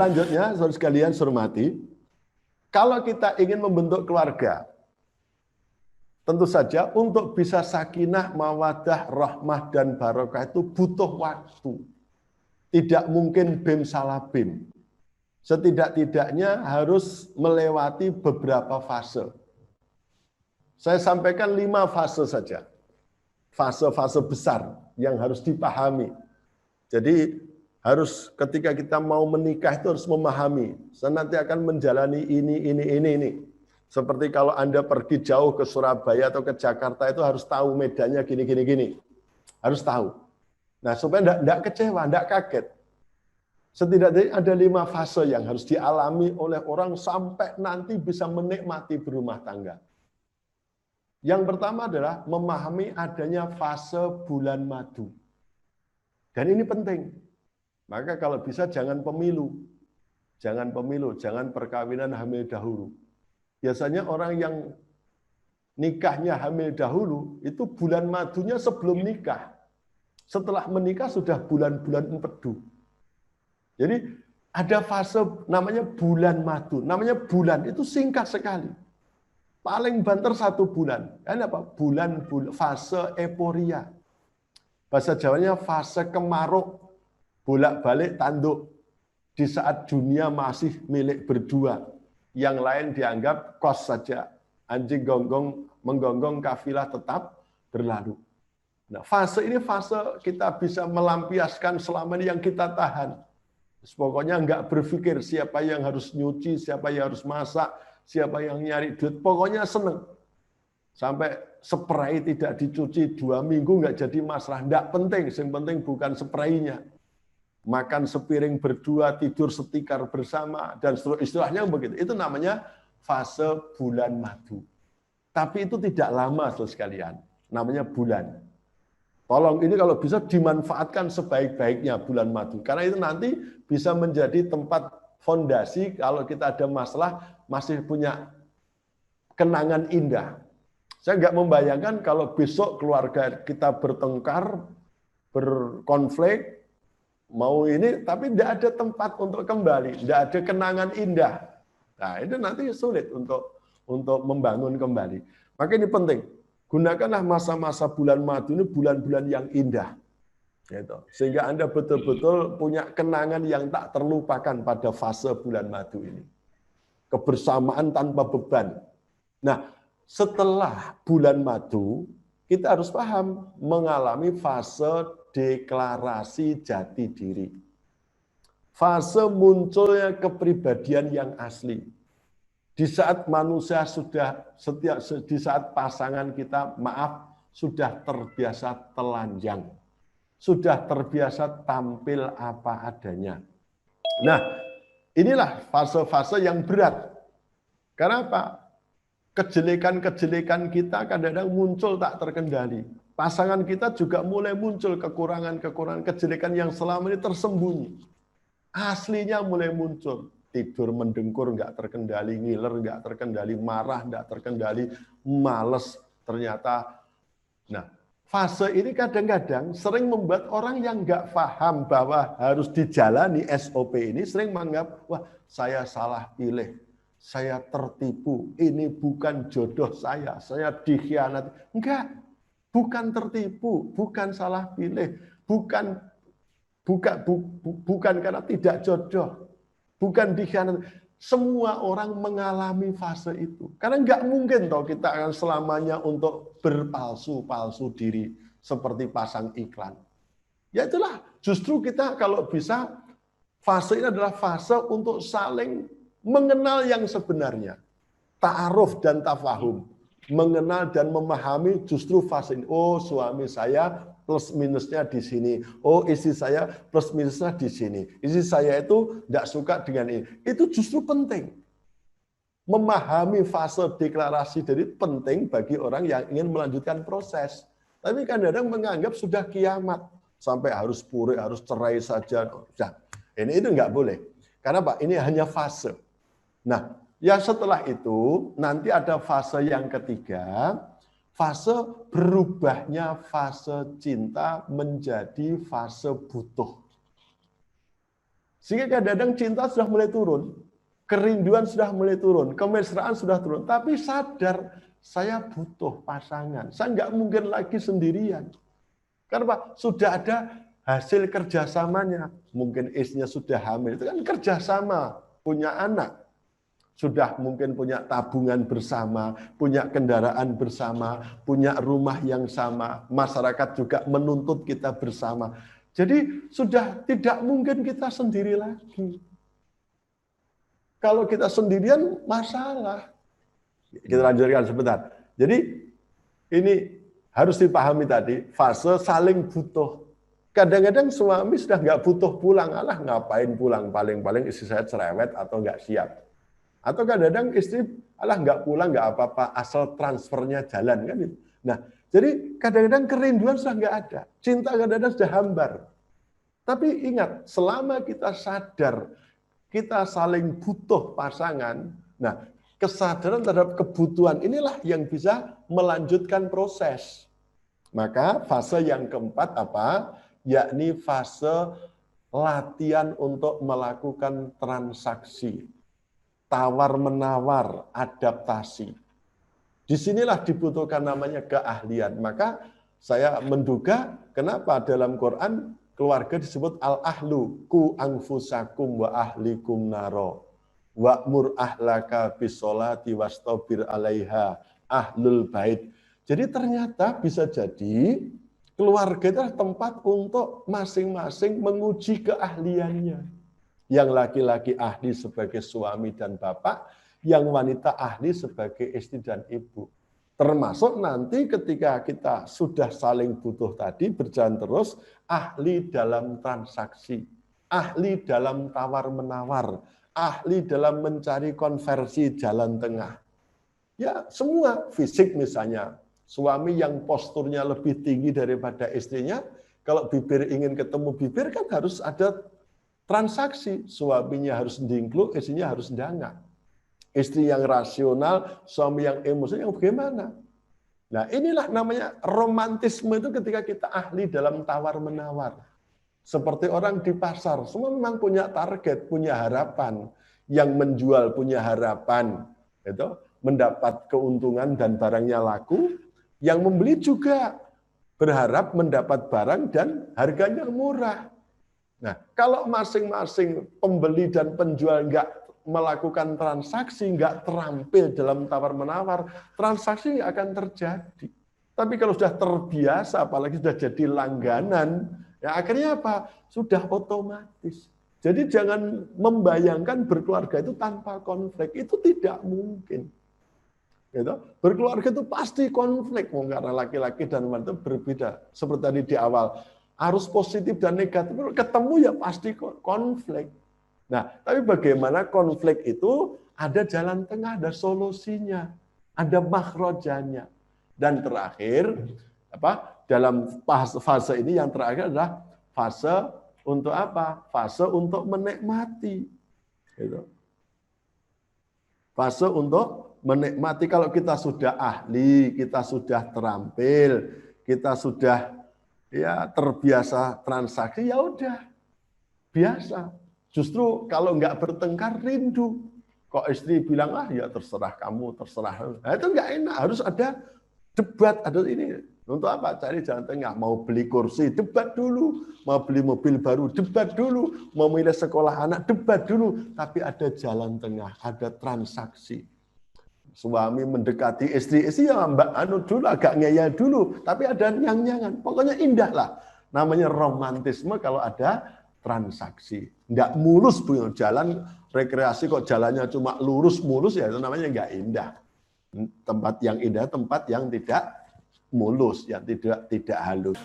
selanjutnya, saudara sekalian hormati, kalau kita ingin membentuk keluarga, tentu saja untuk bisa sakinah, mawadah, rahmah, dan barokah itu butuh waktu. Tidak mungkin bim salah bim. Setidak-tidaknya harus melewati beberapa fase. Saya sampaikan 5 fase saja. Fase-fase besar yang harus dipahami. Jadi harus ketika kita mau menikah itu harus memahami. Saya nanti akan menjalani ini. Seperti kalau Anda pergi jauh ke Surabaya atau ke Jakarta itu harus tahu medannya gini. Harus tahu. Nah supaya tidak kecewa, tidak kaget. Setidaknya ada 5 fase yang harus dialami oleh orang sampai nanti bisa menikmati berumah tangga. Yang pertama adalah memahami adanya fase bulan madu. Dan ini penting. Maka kalau bisa jangan pemilu. Jangan perkawinan hamil dahulu. Biasanya orang yang nikahnya hamil dahulu, itu bulan madunya sebelum nikah. Setelah menikah sudah bulan-bulan empedu. Jadi ada fase namanya bulan madu. Namanya bulan, itu singkat sekali. Paling banter 1 bulan. Kan apa? Bulan fase euforia. Bahasa Jawanya fase kemaruk, bolak-balik tanduk. Di saat dunia masih milik berdua. Yang lain dianggap kos saja. Anjing menggonggong kafilah tetap berlalu. Nah, fase ini fase kita bisa melampiaskan selama ini yang kita tahan. Pokoknya enggak berpikir siapa yang harus nyuci, siapa yang harus masak, siapa yang nyari duit, pokoknya seneng. Sampai spray tidak dicuci 2 minggu enggak jadi masalah, enggak penting, yang penting bukan spraynya. Makan sepiring berdua, tidur setikar bersama, dan seluruh istilahnya begitu. Itu namanya fase bulan madu. Tapi itu tidak lama, saudara sekalian. Namanya bulan. Tolong ini kalau bisa dimanfaatkan sebaik-baiknya bulan madu. Karena itu nanti bisa menjadi tempat fondasi kalau kita ada masalah masih punya kenangan indah. Saya nggak membayangkan kalau besok keluarga kita bertengkar, berkonflik, mau ini, tapi tidak ada tempat untuk kembali, tidak ada kenangan indah. Nah itu nanti sulit untuk membangun kembali. Maka ini penting. Gunakanlah masa-masa bulan madu ini bulan-bulan yang indah. Gitu. Sehingga Anda betul-betul punya kenangan yang tak terlupakan pada fase bulan madu ini. Kebersamaan tanpa beban. Nah, setelah bulan madu, kita harus paham mengalami fase deklarasi jati diri. Fase munculnya kepribadian yang asli. Di saat manusia di saat pasangan kita, sudah terbiasa telanjang. Sudah terbiasa tampil apa adanya. Nah, inilah fase-fase yang berat. Karena apa? Kejelekan-kejelekan kita kadang-kadang muncul tak terkendali. Pasangan kita juga mulai muncul kekurangan-kekurangan, kejelekan yang selama ini tersembunyi. Aslinya mulai muncul. Tidur mendengkur nggak terkendali, ngiler nggak terkendali, marah nggak terkendali, males ternyata. Nah, fase ini kadang-kadang sering membuat orang yang nggak paham bahwa harus dijalani SOP ini sering menganggap, wah saya salah pilih, saya tertipu, ini bukan jodoh saya dikhianati. Enggak, bukan tertipu, bukan salah pilih, bukan karena tidak jodoh. Bukan dikhianati. Semua orang mengalami fase itu. Karena nggak mungkin toh kita akan selamanya untuk berpalsu-palsu diri seperti pasang iklan. Ya itulah, justru kita kalau bisa, fase ini adalah fase untuk saling mengenal yang sebenarnya. Ta'aruf dan tafahum. Mengenal dan memahami justru fase ini. Oh, suami saya plus minusnya di sini. Oh, istri saya plus minusnya di sini. Istri saya itu tidak suka dengan ini. Itu justru penting. Memahami fase deklarasi dari penting bagi orang yang ingin melanjutkan proses. Tapi kadang-kadang menganggap sudah kiamat. Sampai harus puri, harus cerai saja. Nah, ini itu nggak boleh. Karena Pak, ini hanya fase. Nah, yang setelah itu nanti ada fase yang ketiga. Fase berubahnya fase cinta menjadi fase butuh. Sehingga kadang-kadang cinta sudah mulai turun, kerinduan sudah mulai turun, kemesraan sudah turun, tapi sadar saya butuh pasangan. Saya nggak mungkin lagi sendirian. Karena sudah ada hasil kerjasamanya. Mungkin istrinya sudah hamil, itu kan kerjasama, punya anak. Sudah mungkin punya tabungan bersama, punya kendaraan bersama, punya rumah yang sama. Masyarakat juga menuntut kita bersama. Jadi sudah tidak mungkin kita sendiri lagi. Kalau kita sendirian, masalah. Kita lanjutkan sebentar. Jadi ini harus dipahami tadi, fase saling butuh. Kadang-kadang suami sudah nggak butuh pulang, alah ngapain pulang, paling-paling istri saya cerewet atau nggak siap. Atau kadang-kadang istri, alah nggak pulang, nggak apa-apa, asal transfernya jalan. Kan gitu. Nah, jadi kadang-kadang kerinduan sudah nggak ada. Cinta kadang-kadang sudah hambar. Tapi ingat, selama kita sadar, kita saling butuh pasangan, nah kesadaran terhadap kebutuhan inilah yang bisa melanjutkan proses. Maka fase yang keempat apa? Yakni fase latihan untuk melakukan transaksi. Tawar-menawar, adaptasi. Disinilah dibutuhkan namanya keahlian. Maka saya menduga kenapa dalam Quran keluarga disebut al-ahlu, ku anfusakum wa ahlikum naro. Wa'mur ahlaka bisolati wastabir alaiha ahlul bait. Jadi ternyata bisa jadi keluarga itu adalah tempat untuk masing-masing menguji keahliannya. Yang laki-laki ahli sebagai suami dan bapak, yang wanita ahli sebagai istri dan ibu. Termasuk nanti ketika kita sudah saling butuh tadi, berjalan terus, ahli dalam transaksi, ahli dalam tawar-menawar, ahli dalam mencari konversi jalan tengah. Ya semua, fisik misalnya, suami yang posturnya lebih tinggi daripada istrinya, kalau bibir ingin ketemu bibir kan harus ada transaksi, suaminya harus ndingkluk, istrinya harus ndangak. Istri yang rasional, suami yang emosi, yang bagaimana? Nah inilah namanya romantisme itu ketika kita ahli dalam tawar-menawar. Seperti orang di pasar, semua memang punya target, punya harapan. Yang menjual punya harapan, itu mendapat keuntungan dan barangnya laku. Yang membeli juga berharap mendapat barang dan harganya murah. Nah, kalau masing-masing pembeli dan penjual nggak melakukan transaksi, nggak terampil dalam tawar-menawar, transaksi nggak akan terjadi. Tapi kalau sudah terbiasa, apalagi sudah jadi langganan, ya akhirnya apa? Sudah otomatis. Jadi jangan membayangkan berkeluarga itu tanpa konflik, itu tidak mungkin. Gitu. Berkeluarga itu pasti konflik, karena laki-laki dan wanita berbeda. Seperti tadi di awal, arus positif dan negatif ketemu ya pasti konflik. Nah, tapi bagaimana konflik itu ada jalan tengah, ada solusinya, ada makhrajanya. Dan terakhir, dalam fase ini yang terakhir adalah fase untuk apa? Fase untuk menikmati. Gitu. Fase untuk menikmati. Kalau kita sudah ahli, kita sudah terampil, kita sudah ya terbiasa transaksi, ya udah biasa. Justru kalau nggak bertengkar rindu. Kok istri bilang ya terserah kamu, terserah. Nah, itu nggak enak. Harus ada debat, ada ini. Untuk apa? Cari jalan tengah. Mau beli kursi, debat dulu. Mau beli mobil baru, debat dulu. Mau milih sekolah anak, debat dulu. Tapi ada jalan tengah, ada transaksi. Suami mendekati istri ya mbak dulu, agak ngeyel dulu. Tapi ada nyang-nyangan. Pokoknya indah lah. Namanya romantisme kalau ada transaksi. Nggak mulus jalan rekreasi kok jalannya cuma lurus mulus, ya itu namanya nggak indah. Tempat yang indah, tempat yang tidak mulus, yang tidak halus.